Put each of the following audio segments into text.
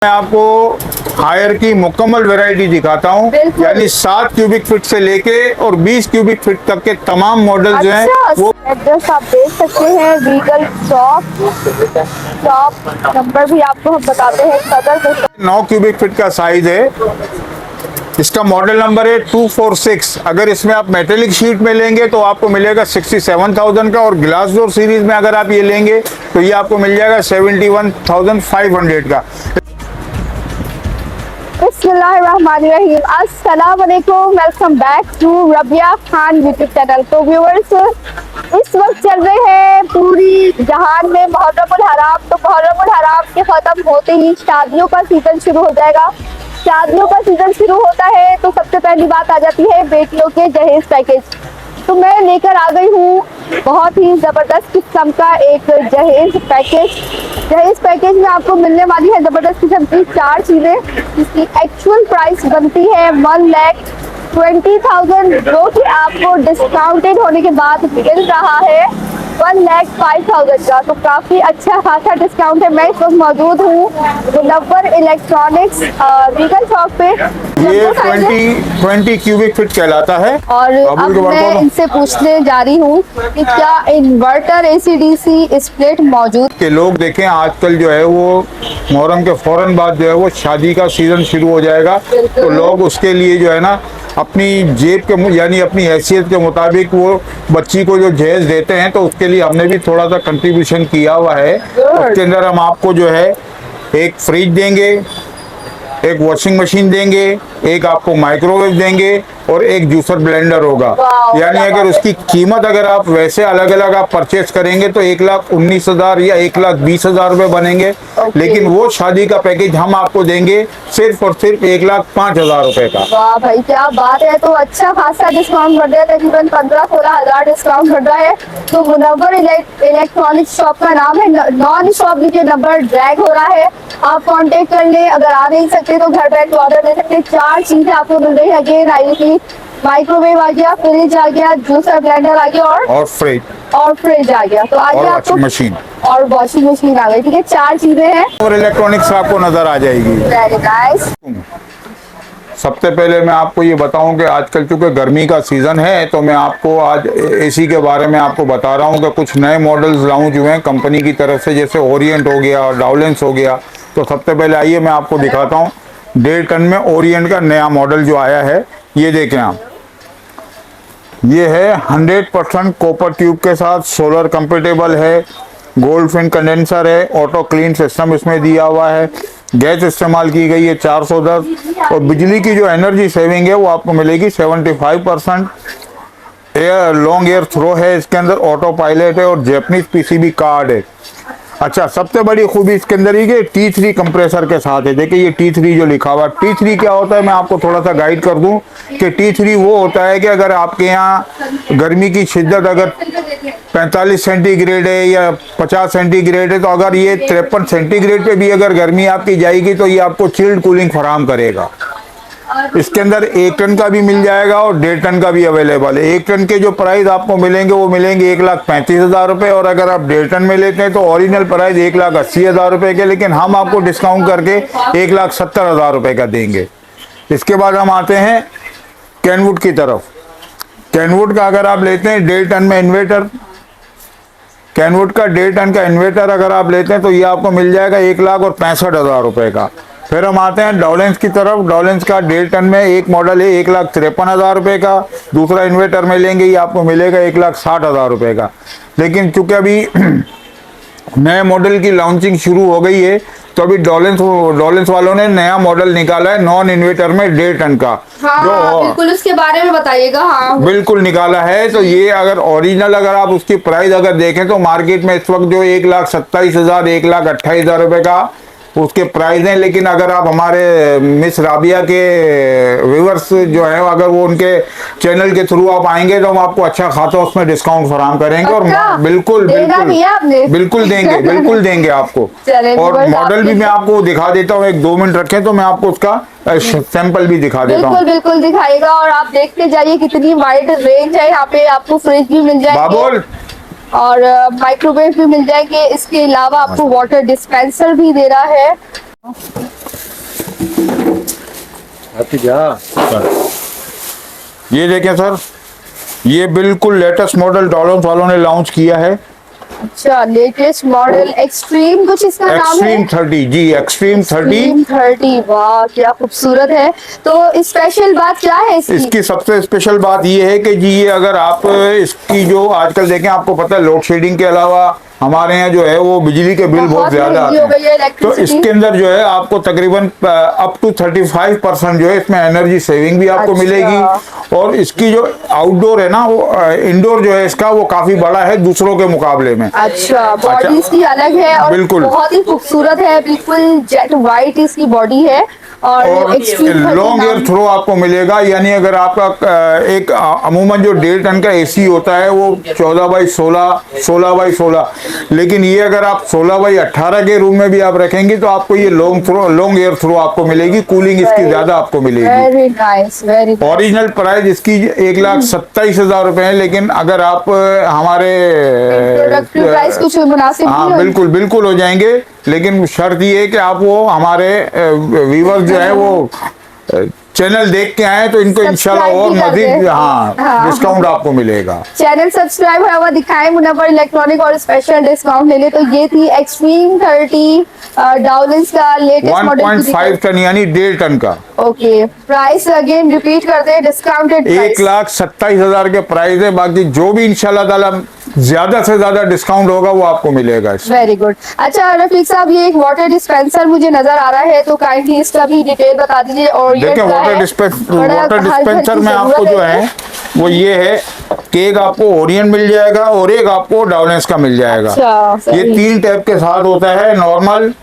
मैं आपको हायर की मुकम्मल वैरायटी दिखाता हूँ, यानी 7 क्यूबिक फीट से लेके और 20 क्यूबिक फीट तक के तमाम मॉडल जो हैं वो एड्रेस आप देख सकते हैं। वीगल शॉप नंबर भी आपको हम बताते हैं। सदर 9 क्यूबिक फीट का साइज है। इसका मॉडल नंबर है 246। अगर इसमें आप मेटेलिक शीट में लेंगे तो आपको मिलेगा 67,000 का, और ग्लास डोर सीरीज में अगर आप ये लेंगे तो ये आपको मिल जाएगा 71,500 का। बिस्मिल्लाहिर्रहमानिर्रहीम, अस्सलाम वालेकुम, welcome back to Rabia Khan YouTube channel. तो व्यूअर्स, इस वक्त चल रहे हैं पूरी जहान में मुहर्रमुल हराम। तो मुहर्रमुल हराम के खत्म होते ही शादियों का सीजन शुरू हो जाएगा। शादियों का सीजन शुरू होता है तो सबसे पहली बात आ जाती है बेटियों के जहेज पैकेज। तो मैं लेकर आ गई हूँ बहुत ही जबरदस्त किस्म का एक जहेज पैकेज। जहेज पैकेज में आपको मिलने वाली है जबरदस्त किस्म की 4 चीजें, जिसकी एक्चुअल प्राइस बनती है 1,20,000, जो कि आपको डिस्काउंटेड होने के बाद मिल रहा है 1,05,000 का। तो काफी अच्छा खासा डिस्काउंट है। मैं इस वक्त मौजूद हूँ मुनव्वर इलेक्ट्रॉनिक्स वीगल शॉप पे। ये 20 क्यूबिक फीट कहलाता है। और अब मैं इनसे पूछने जा रही हूँ कि क्या इन्वर्टर AC/DC स्प्लिट मौजूद के लोग देखें, आजकल जो है वो मुहर्रम के फौरन बाद जो है वो शादी का सीजन शुरू हो जाएगा, तो लोग उसके लिए जो है ना अपनी जेब के यानी अपनी हैसियत के मुताबिक वो बच्ची को जो जहेज देते हैं, तो उसके लिए हमने भी थोड़ा सा कंट्रीब्यूशन किया हुआ है। उसके अंदर हम आपको जो है एक फ्रिज देंगे, एक वॉशिंग मशीन देंगे, एक आपको माइक्रोवेव देंगे और एक जूसर ब्लेंडर होगा। यानी अगर उसकी कीमत अगर आप वैसे अलग अलग आप परचेज करेंगे तो 1,19,000 या 1,20,000 रुपए बनेंगे। लेकिन वो शादी का पैकेज हम आपको देंगे सिर्फ और सिर्फ 1,05,000 रुपए का। वाह भाई, क्या बात है। तो अच्छा खासा डिस्काउंट बढ़ रहा है, तकरीबन 15-16 हजार डिस्काउंट बढ़ रहा है। तो मुनव्वर इलेक्ट्रॉनिक्स शॉप का नाम है। नॉन शॉप नीचे नंबर ड्रैग हो रहा है, आप कांटेक्ट कर ले। अगर आ नहीं सकते तो घर बैठ ऑर्डर दे सकते। 4 चीजें आपको मिल रही है। अगेन आई थी माइक्रोवेव आ गया, फ्रिज आ गया, जूसर ब्लेंडर आ गया और फ्रिज आ गया। तो आगे आपको मशीन और वॉशिंग मशीन आ गई। ठीक है, 4 चीजें हैं और इलेक्ट्रॉनिक्स आपको नजर आ जाएगी। Very nice. सबसे पहले मैं आपको ये बताऊं कि आजकल चूंकि गर्मी का सीज़न है तो मैं आपको आज एसी के बारे में आपको बता रहा हूं कि कुछ नए मॉडल्स लॉन्च हुए हैं कंपनी की तरफ से, जैसे ओरिएंट हो गया और डाउलेंस हो गया। तो सबसे पहले आइए मैं आपको दिखाता हूं 1.5 टन में ओरिएंट का नया मॉडल जो आया है। ये देखें आप, ये है 100% कॉपर ट्यूब के साथ, सोलर कंपेटेबल है, गोल्ड फिन कंडेंसर है, ऑटो क्लीन सिस्टम इसमें दिया हुआ है, गैस इस्तेमाल की गई है 410, और बिजली की जो एनर्जी सेविंग है वो आपको मिलेगी 75%। एयर लॉन्ग एयर थ्रो है इसके अंदर, ऑटो पायलट है और जैपनीज PCB कार्ड है। अच्छा, सबसे बड़ी खूबी इसके अंदर ये T3 कंप्रेसर के साथ है। देखिए ये T3 जो लिखा हुआ है, T3 क्या होता है मैं आपको थोड़ा सा गाइड कर दूं कि T3 वो होता है कि अगर आपके यहाँ गर्मी की शिद्दत अगर 45 सेंटीग्रेड है या 50 सेंटीग्रेड है, तो अगर ये 53 सेंटीग्रेड पे भी अगर गर्मी आपकी जाएगी तो ये आपको चिल्ड कूलिंग फराहम करेगा। इसके अंदर 1 टन का भी मिल जाएगा और 1.5 टन का भी अवेलेबल है। 1 टन के जो प्राइस आपको मिलेंगे वो मिलेंगे 1,35,000 रुपये, और अगर आप 1.5 टन में लेते हैं तो ओरिजिनल प्राइस 1,80,000 रुपये के, लेकिन हम आपको डिस्काउंट करके 1,70,000 रुपये का देंगे। इसके बाद हम आते हैं कैनवुड की तरफ। कैनवुड का अगर आप लेते हैं 1.5 टन में इन्वर्टर, कैनवुड का 1.5 टन का इन्वर्टर अगर आप लेते हैं तो ये आपको मिल जाएगा 1,65,000 रुपये का। फिर हम आते हैं डाउलेंस की तरफ। डाउलेंस का 1.5 टन में एक मॉडल है 1,53,000 रुपये का, दूसरा इन्वर्टर में लेंगे ये आपको मिलेगा 1,60,000 रुपये का। लेकिन चूंकि अभी नए मॉडल की लॉन्चिंग शुरू हो गई है तो अभी डॉलेंस वालों ने नया मॉडल निकाला है नॉन इन्वर्टर में 1.5 टन का। हाँ, जो बिल्कुल उसके बारे में बताइएगा। हाँ बिल्कुल निकाला है। तो ये अगर ओरिजिनल अगर आप उसकी प्राइस अगर देखें तो मार्केट में इस वक्त जो 1,27,000 1,28,000 रुपये का उसके प्राइस हैं। लेकिन अगर आप हमारे मिस राबिया के व्यूअर्स जो है अगर वो उनके चैनल के थ्रू आप आएंगे तो हम आपको अच्छा खासा उसमें डिस्काउंट फराहम करेंगे। और बिल्कुल देंगे आपको। और मॉडल भी मैं आपको दिखा देता हूँ, 1-2 मिनट रखें तो मैं आपको उसका सैंपल भी दिखा देता हूँ। बिल्कुल दिखाएगा। और आप देखते जाइए कितनी वाइड रेंज है। यहाँ पे आपको फ्रिज भी मिल जाएगी और माइक्रोवेव भी मिल जाएंगे। इसके अलावा आपको वाटर डिस्पेंसर भी दे रहा है। ये देखें सर, ये बिल्कुल लेटेस्ट मॉडल डॉलर्स वालों ने लॉन्च किया है। अच्छा, लेटेस्ट मॉडल एक्सट्रीम कुछ इसका नाम है? एक्सट्रीम 30 जी, एक्सट्रीम 30। वाह क्या खूबसूरत है। तो स्पेशल बात क्या है इसकी? इसकी सबसे स्पेशल बात ये है कि जी ये अगर आप इसकी जो आजकल देखें, आपको पता है लोड शेडिंग के अलावा हमारे यहाँ जो है वो बिजली के बिल बहुत ज्यादा आते हैं, तो इसके अंदर जो है आपको तकरीबन अप टू 35% जो है इसमें एनर्जी सेविंग भी आपको मिलेगी। और इसकी जो आउटडोर है ना, वो इंडोर जो है इसका वो काफी बड़ा है दूसरों के मुकाबले में। अच्छा, बॉडी इसकी अलग है और बिल्कुल बहुत ही खूबसूरत है, बिल्कुल जेट वाइट इसकी बॉडी है और लॉन्ग एयर थ्रो आपको मिलेगा। यानी अगर आपका एक अमूमन जो 1.5 टन का एसी होता है वो 14x16, 16x16, लेकिन ये अगर आप 16x18 के रूम में भी आप रखेंगे तो आपको ये लॉन्ग एयर थ्रो आपको मिलेगी, कूलिंग इसकी ज्यादा आपको मिलेगी। Very nice, very nice. Original price इसकी 1,27,000 रुपए है, लेकिन अगर आप हमारे प्राइस कुछ मुनासिब हाँ बिल्कुल बिल्कुल हो जाएंगे, लेकिन शर्त ये है कि आप वो हमारे व्यूवर्स जो है वो चैनल देख के आए तो इनको इंशाल्लाह और मजीद डिस्काउंट आपको मिलेगा। चैनल सब्सक्राइब हुआ दिखाएं मुनव्वर इलेक्ट्रॉनिक और स्पेशल डिस्काउंट ले ले। तो ये थी एक्सट्रीम 30 डाउलेंस का लेटेस्ट मॉडल 1.5 टन यानी 1.5 टन का। ओके, प्राइस अगेन रिपीट करते हैं, डिस्काउंटेड 1,27,000 के प्राइस है। बाकी जो भी इंशाल्लाह ताला ज्यादा से ज्यादा डिस्काउंट होगा वो आपको मिलेगा। Very good. अच्छा रफीक साहब, ये एक वाटर डिस्पेंसर मुझे नजर आ रहा है, तो काइंडली इसका भी डिटेल बता दीजिए। और देखिए वाटर डिस्पेंसर में आपको जो है वो ये है कि एक आपको ओरिएंट मिल जाएगा और एक आपको डाउलेंस का मिल जाएगा। अच्छा, ये 3 टैप के साथ होता है, नॉर्मल,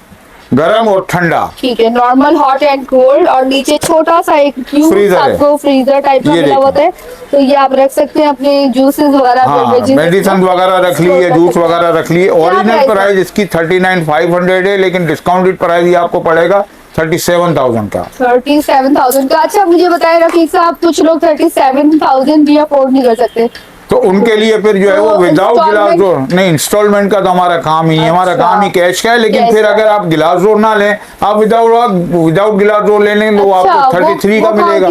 गरम और ठंडा। ठीक है, नॉर्मल, हॉट एंड कोल्ड। और नीचे छोटा सा एक फ्रीजर आपको फ्रीजर टाइप का मिला होता है, तो ये आप रख सकते हैं अपने जूसेस वगैरह, मेडिसिन वगैरह रख लिए, जूस वगैरह रख लिए। ओरिजिनल प्राइस इसकी 39,500 है, लेकिन डिस्काउंटेड प्राइस ये आपको पड़ेगा 37,000 का। 37,000 का। अच्छा मुझे बताएं रफीक साहब, कुछ लोग 37,000 भी अफोर्ड नहीं कर सकते, तो उनके लिए फिर जो है वो विदाउट गिलास डोर नहीं, इंस्टॉलमेंट का तो हमारा काम ही है, हमारा काम ही कैश का है। लेकिन फिर अगर आप गिलास डोर ना लें, आप विदाउट गिलास डोर ले लें तो आपको 33 का मिलेगा।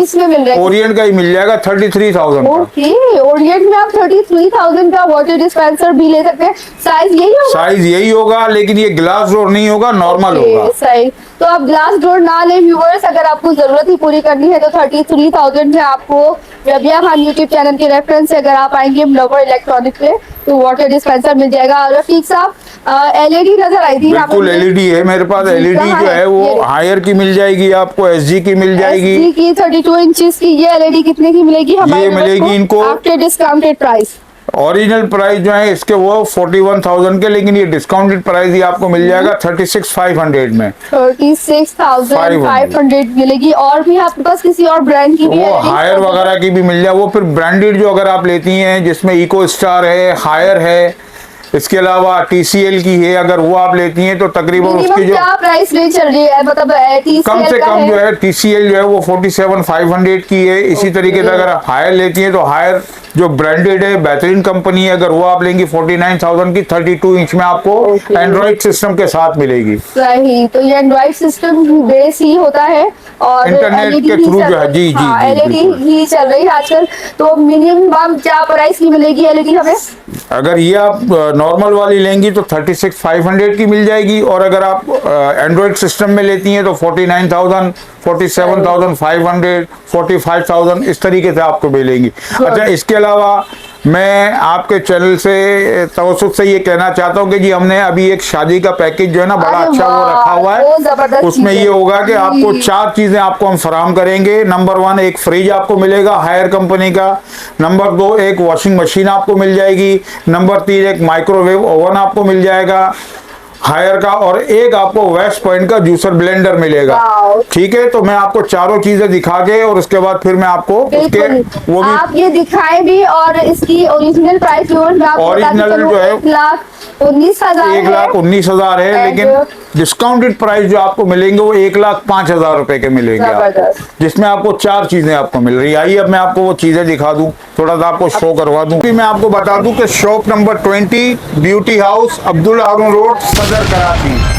ओरिएंट का ही मिल जाएगा 33,000 का। ओके, ओरिएंट में आप 33,000 का वाटर डिस्पेंसर भी ले सकते हैं। साइज यही होगा? साइज यही होगा, लेकिन ये गिलास डोर नहीं होगा, नॉर्मल होगा। सही, तो आप ग्लास डोर ना लें व्यूअर्स, अगर आपको जरूरत ही पूरी करनी है तो 33,000 में आपको रबिया खान यूट्यूब चैनल के रेफरेंस से अगर आप आएंगे मुनव्वर इलेक्ट्रॉनिक पे तो वाटर डिस्पेंसर मिल जाएगा। और रफीक साहब, एलईडी नजर आई थी, बिल्कुल एलईडी है मेरे पास। एलईडी जो है वो हायर की मिल जाएगी आपको, एसजी की मिल जाएगी। एसजी की 32 इंचेस की ये एलईडी कितने की मिलेगी हमारे? ये मिलेगी इनको after discounted price. Original price जो है इसके वो 41,000 के, लेकिन ये डिस्काउंटेड प्राइस ही आपको मिल जाएगा 36,500 में। 36,500 मिलेगी। और भी आपके पास किसी और ब्रांड की भी वो हायर वगैरह की भी मिल जाए, वो फिर ब्रांडेड जो अगर आप लेती हैं जिसमें इको स्टार है, हायर है, इसके अलावा TCL की है, अगर वो आप लेती हैं तो तकरीबन उसकी जो क्या प्राइस रेंज चल रही है, मतलब कम से कम जो है TCL जो है वो 47,500 की है। इसी तरीके से अगर हायर लेती हैं तो हायर जो ब्रांडेड है, बेहतरीन कंपनी है, अगर वो आप लेंगी 49,000 की 32 इंच में आपको एंड्रॉइड सिस्टम के साथ मिलेगी। सही, तो ये एंड्रॉइड सिस्टम बेस ही होता है और इंटरनेट के थ्रू जो है। जी जी, एलईडी ही चल रही है आजकल। तो मिनिमम क्या प्राइस की मिलेगी एलईडी हमें? अगर ये आप नॉर्मल वाली लेंगी तो 36,500 की मिल जाएगी, और अगर आप एंड्रॉइड सिस्टम में लेती हैं तो 49,000, 47,500, 45,000 इस तरीके से आपको मिलेंगी। अच्छा, इसके अलावा मैं आपके चैनल से तवज्जुह से ये कहना चाहता हूँ कि जी हमने अभी एक शादी का पैकेज जो है ना बड़ा अच्छा वो रखा हुआ है। उसमें ये होगा कि आपको 4 चीजें आपको हम फराहम करेंगे। नंबर 1 एक फ्रिज आपको मिलेगा हायर कंपनी का। नंबर 2 एक वॉशिंग मशीन आपको मिल जाएगी। नंबर 3 एक माइक्रोवेव ओवन आपको मिल जाएगा हायर का, और एक आपको वेस्ट पॉइंट का जूसर ब्लेंडर मिलेगा। ठीक है, तो मैं आपको चारों चीजें दिखा के और उसके बाद फिर मैं आपको उसके वो भी आप ये दिखाएं भी। और इसकी ओरिजिनल प्राइस ओरिजिनल जो है 1,19,000 है, लेकिन डिस्काउंटेड प्राइस जो आपको मिलेंगे वो 1,05,000 रुपए के मिलेंगे आपको, जिसमें आपको 4 चीजें आपको मिल रही है। आइए अब मैं आपको वो चीजें दिखा दूं, थोड़ा सा आपको शो करवा दूं। मैं आपको बता दूं कि shop number 20 beauty house, Abdul Haroon road, Saddar Karachi.